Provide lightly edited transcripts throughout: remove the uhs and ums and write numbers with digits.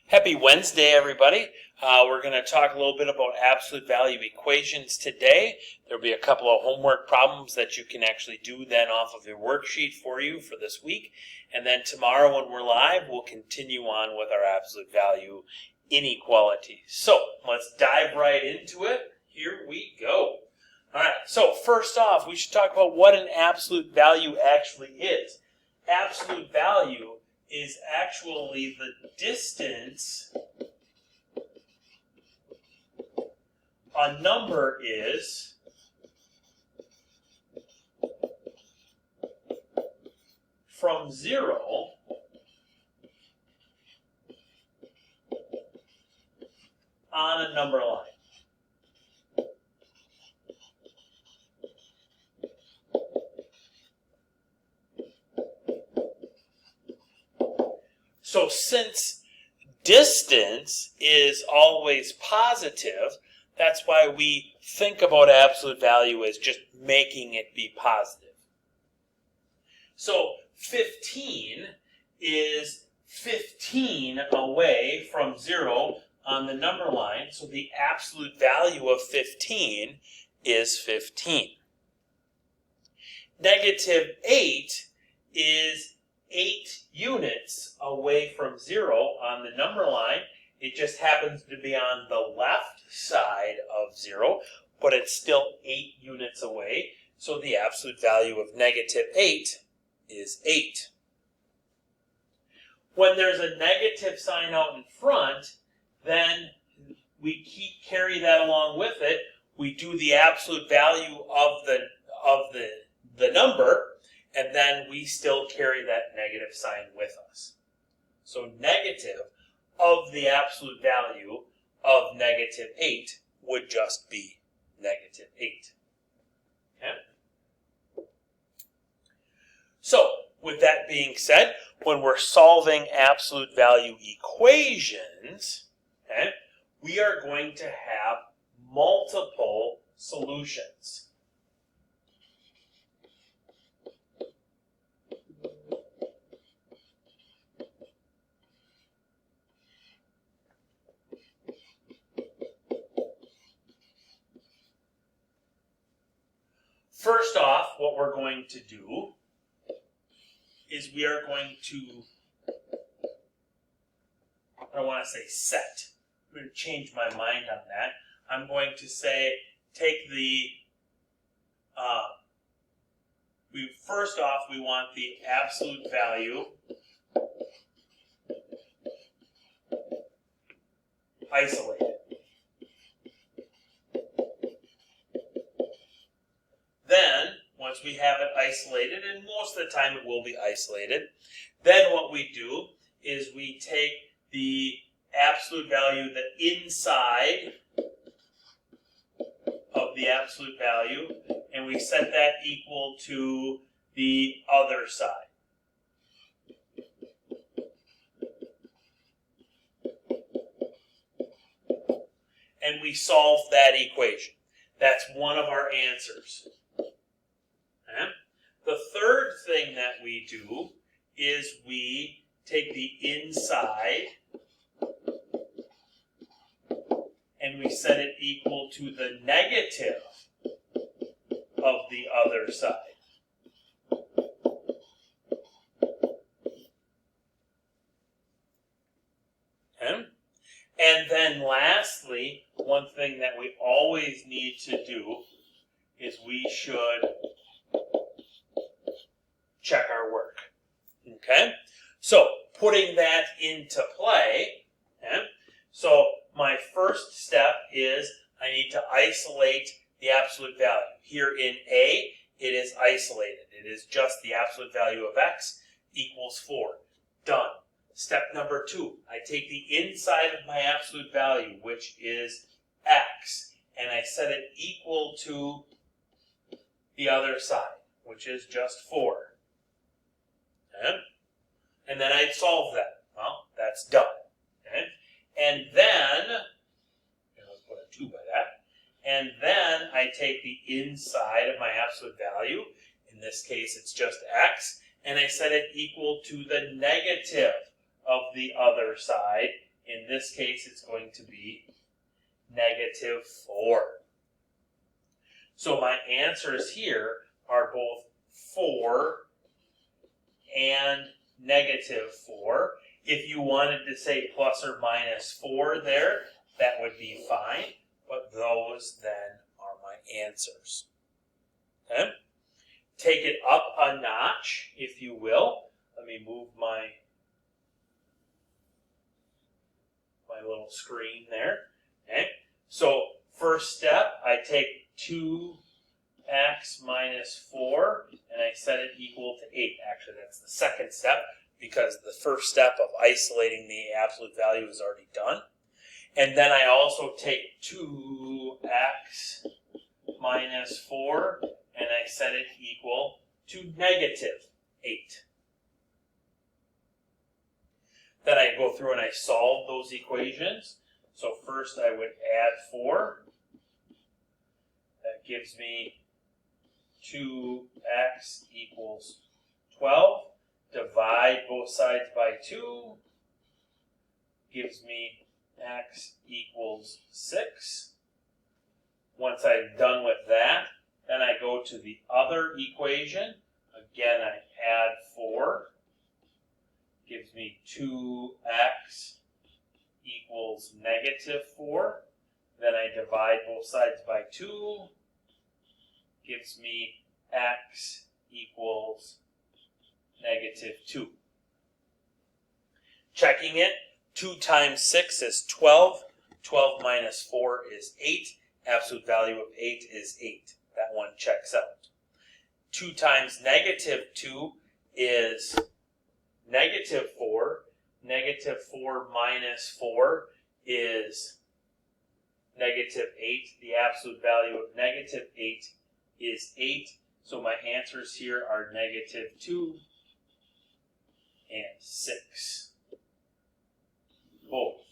Happy Wednesday, everybody. We're going to talk a little bit about absolute value equations today. There'll be a couple of homework problems that you can actually do then off of your worksheet for you for this week. And then tomorrow when we're live, we'll continue on with our absolute value inequalities. So let's dive right into it. Here we go. All right, so first off, we should talk about what an absolute value actually is. Absolute value is actually the distance a number is from 0 on a number line. So since distance is always positive, that's why we think about absolute value as just making it be positive. So 15 is 15 away from 0 on the number line, so the absolute value of 15 is 15. Negative 8 is 8 units away from 0 on the number line. It just happens to be on the left side of 0, but it's still 8 units away. So the absolute value of negative 8 is 8. When there's a negative sign out in front, then we carry that along with it. We do the absolute value of the number, and then we still carry that negative sign with us. So negative of the absolute value of negative 8 would just be negative 8. Okay? So, with that being said, when we're solving absolute value equations, okay, we are going to have multiple solutions. First off, what we're going to do is we are going to, I don't want to say set. I'm going to change my mind on that. I'm going to say take the, first off, we want the absolute value isolated. Then, once we have it isolated, and most of the time it will be isolated, then what we do is we take the absolute value, the inside of the absolute value, and we set that equal to the other side. And we solve that equation. That's one of our answers. Okay? The third thing that we do is we take the inside and we set it equal to the negative of the other side. Okay? And then lastly, one thing that we always need to do is we should check our work. Okay? So, putting that into play, okay? So my first step is I need to isolate the absolute value. Here in A, it is isolated. It is just the absolute value of x equals 4. Done. Step number 2, I take the inside of my absolute value, which is x, and I set it equal to the other side, which is just 4. Okay? And then I solve that. Well, that's done. Okay? And then, let's put a 2 by that, and then I take the inside of my absolute value, in this case it's just x, and I set it equal to the negative of the other side, in in this case, it's going to be -4. So my answers here are both 4 and -4. If you wanted to say plus or minus 4 there, that would be fine. But those then are my answers. Okay? Take it up a notch, if you will. Let me move my little screen there. Okay? So first step, I take 2x minus 4, and I set it equal to 8. Actually, that's the second step, because the first step of isolating the absolute value is already done. And then I also take 2x minus 4, and I set it equal to -8. Then I go through and I solve those equations. So first I would add 4. That gives me 2x equals 12. Divide both sides by 2. Gives me x equals 6. Once I'm done with that, then I go to the other equation. Again, I add 4. Gives me 2x equals -4. Then I divide both sides by 2. Gives me x equals -2. Checking it, 2 times 6 is 12. 12 minus 4 is 8. Absolute value of 8 is 8. That one checks out. 2 times -2 is -4. -4 minus 4 is -8. The absolute value of -8 is 8. So my answers here are -2 and 6. Both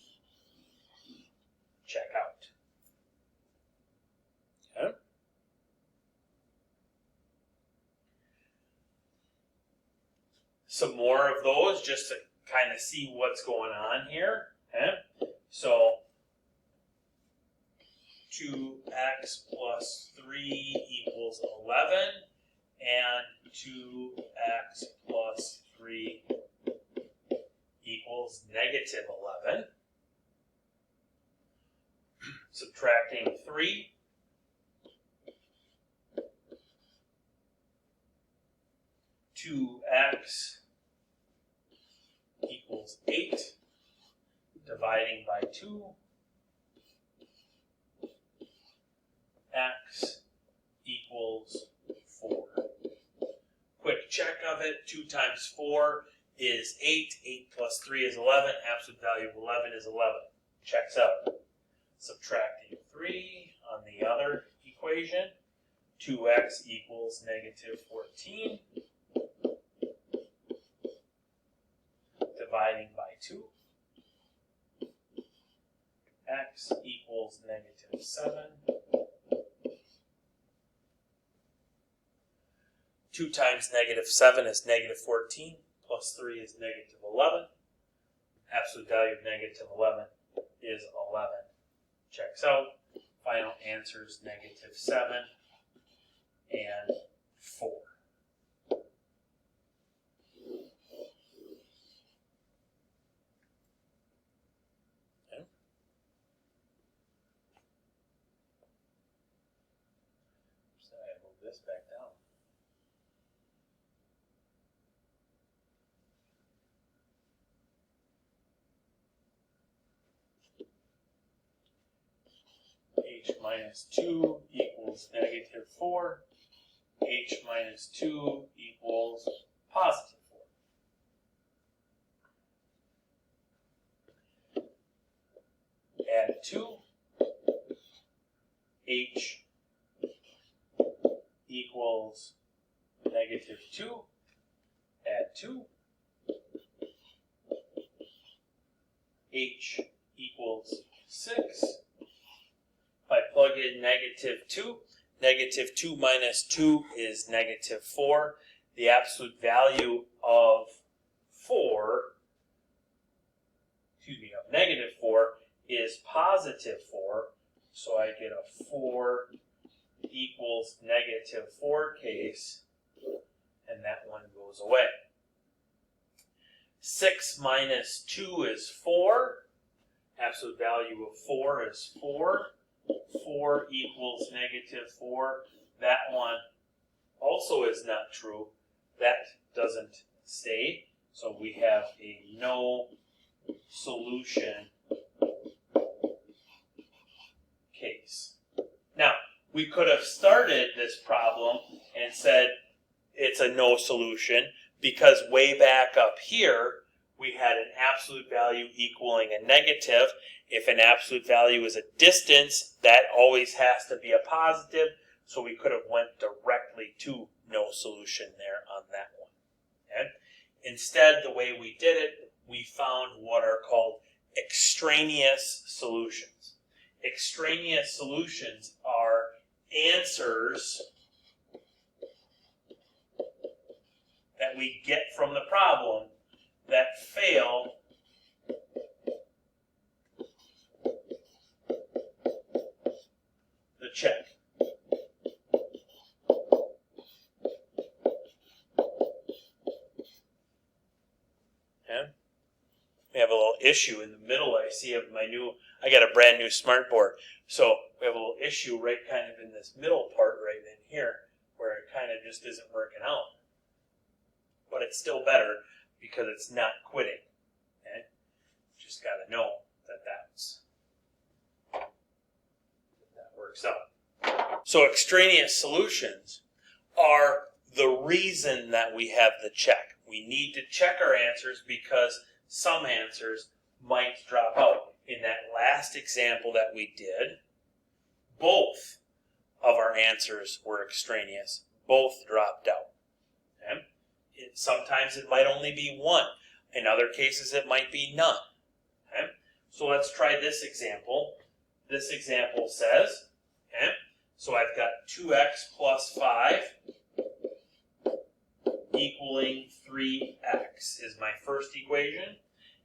check out. Okay. Some more of those just to kind of see what's going on here. Okay. So 2x plus 3 equals 11, and 2x plus 3 equals -11. Subtracting 3. 2x equals 8. Dividing by 2. X equals 4. Quick check of it. 2 times 4 is 8. 8 plus 3 is 11. Absolute value of 11 is 11. Checks out. Subtracting 3 on the other equation. 2x equals -14. Dividing by 2. X equals -7. 2 times -7 is -14, plus 3 is -11. Absolute value of -11 is 11. Checks out. Final answers -7 and 4. Okay. So I move this back down. H minus 2 equals -4. H minus 2 equals +4. Add 2. H equals -2. Add 2. H equals 6. If I plug in -2, -2 minus 2 is -4. The absolute value of 4, of of negative 4 is positive 4. So I get a 4 equals negative 4 case, and that one goes away. 6 minus 2 is 4. Absolute value of 4 is 4. 4 equals negative 4. That one also is not true. That doesn't stay. So we have a no solution case. Now, we could have started this problem and said it's a no solution because way back up here, we had an absolute value equaling a negative. If an absolute value is a distance, that always has to be a positive. So we could have went directly to no solution there on that one. Okay? Instead, the way we did it, we found what are called extraneous solutions. Extraneous solutions are answers that we get from the problem that fail the check. Okay. We have a little issue in the middle. I see of I got a brand new smart board. So we have a little issue right kind of in this middle part right in here where it kind of just isn't working out. But it's still better because it's not quitting. Okay? Just got to know that works out. So extraneous solutions are the reason that we have the check. We need to check our answers because some answers might drop out. In that last example that we did, both of our answers were extraneous. Both dropped out. Okay? Sometimes it might only be one. In other cases, it might be none. Okay? So let's try this example. This example says, okay, so I've got 2x plus 5 equaling 3x is my first equation.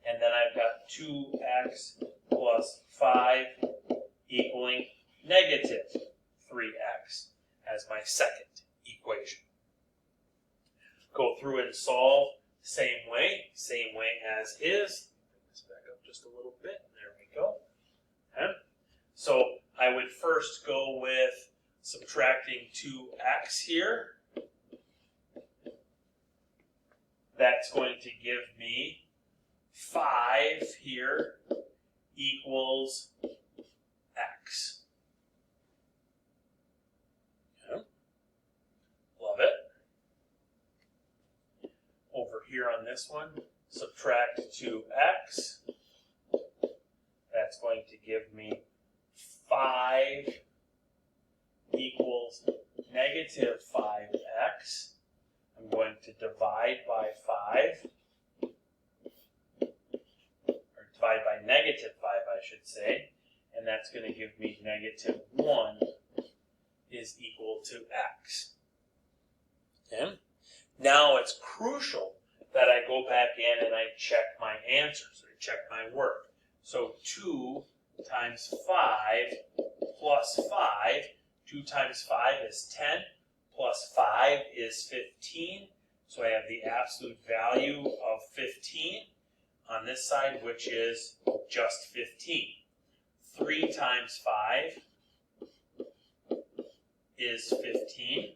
And then I've got 2x plus 5 equaling negative 3x as my second equation. Go through and solve same way as is. Bring this back up just a little bit. There we go. Okay. So I would first go with subtracting 2x here. That's going to give me 5 here equals x. Okay. Love it. Over here on this one, subtract 2x. That's going to give me 5 equals negative 5x. I'm going to divide by 5. Divide by negative 5, I should say, and that's going to give me negative 1 is equal to x. Okay? Now it's crucial that I go back in and I check my answers, I check my work. So 2 times 5 plus 5, 2 times 5 is 10, plus 5 is 15, so I have the absolute value of 15. On this side, which is just 15. 3 times 5 is 15.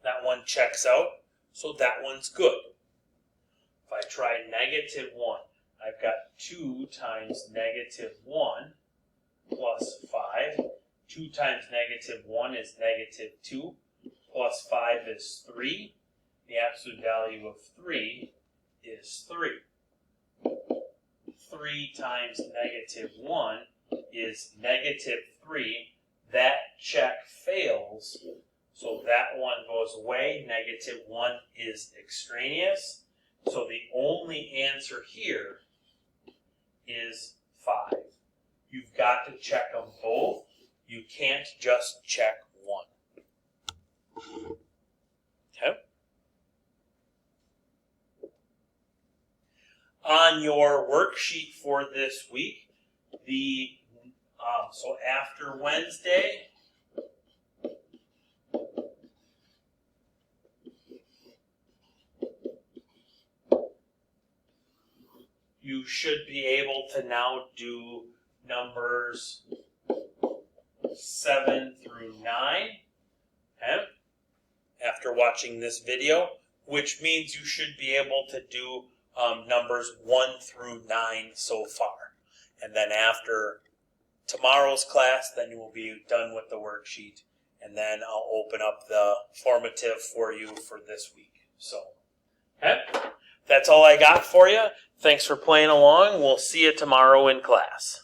That one checks out, so that one's good. If I try negative 1, I've got 2 times negative 1 plus 5. 2 times negative 1 is negative 2, plus 5 is 3. The absolute value of 3 is 3. 3 times negative 1 is negative 3. That check fails, so that one goes away. Negative 1 is extraneous. So the only answer here is 5. You've got to check them both. You can't just check one. Okay? on your worksheet for this week, so after Wednesday, you should be able to now do numbers 7 through 9, okay, after watching this video, which means you should be able to do numbers 1 through 9 so far. And then after tomorrow's class, then you will be done with the worksheet, and then I'll open up the formative for you for this week. So, okay, that's all I got for you. Thanks for playing along. We'll see you tomorrow in class.